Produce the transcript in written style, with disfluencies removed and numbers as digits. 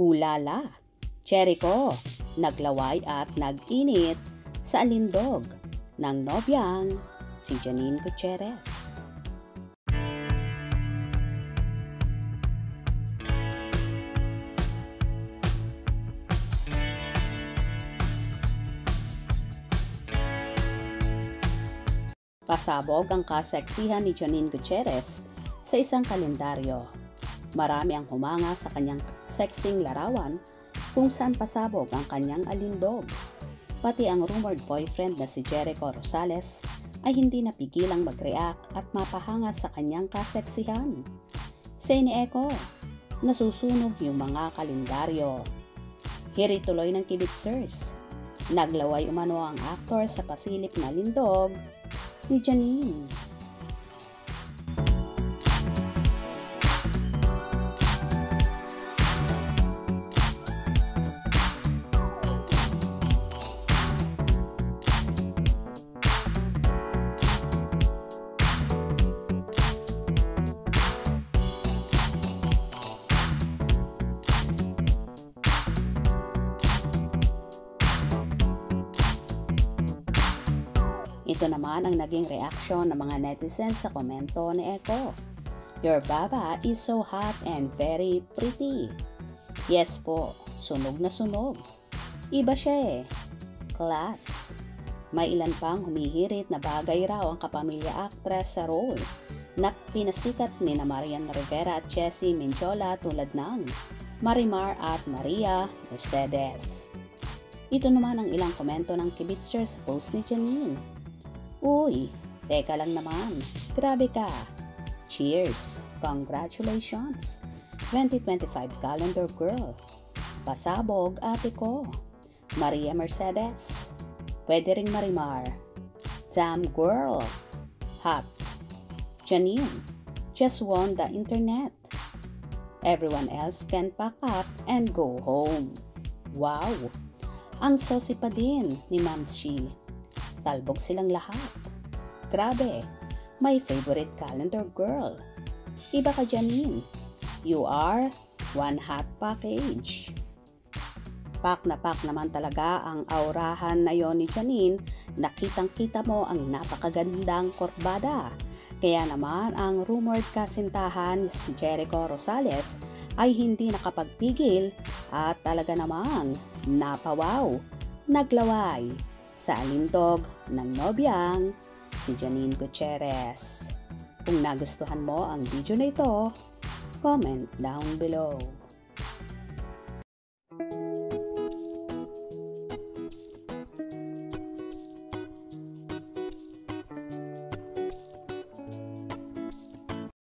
Ulala! Jericho, naglaway at nag-init sa alindog ng nobyang si Janine Gutierrez. Pasabog ang kaseksihan ni Janine Gutierrez sa isang kalendaryo. Marami ang humanga sa kanyang sexing larawan kung saan pasabog ang kanyang alindog. Pati ang rumored boyfriend na si Jericho Rosales ay hindi napigilang mag-react at mapahanga sa kanyang kaseksihan. Sa inieko, nasusunog yung mga kalendaryo. Hiri tuloy ng kibitzers. Naglaway umano ang aktor sa pasilip na lindog ni Janine. Ito naman ang naging reaksyon ng mga netizens sa komento ni Eko. Your baba is so hot and very pretty. Yes po, sunog na sunog. Iba siya eh. Class. May ilan pang humihirit na bagay raw ang kapamilya actress sa role na pinasikat ni na Marian Rivera at Jessie Minjola tulad ng Marimar at Maria Mercedes. Ito naman ang ilang komento ng kibitzer sa post ni Janine. Uy, teka lang naman, grabe ka. Cheers, congratulations, 2025 calendar girl. Pasabog ate ko, Maria Mercedes. Pwede ring Marimar. Damn girl, hot. Janine, just won the internet. Everyone else can pack up and go home. Wow, ang saucy pa din ni Ma'am Shi. Talbog silang lahat. Grabe, my favorite calendar girl. Iba ka Janine. You are one hot package. Pak na pak naman talaga ang aurahan na yon ni Janine. Nakitang-kita mo ang napakagandang korbada. Kaya naman ang rumored kasintahan si Jericho Rosales ay hindi nakapagpigil at talaga namang napawaw, naglaway sa alindog ng nobyang si Janine Gutierrez. Kung nagustuhan mo ang video na ito, comment down below.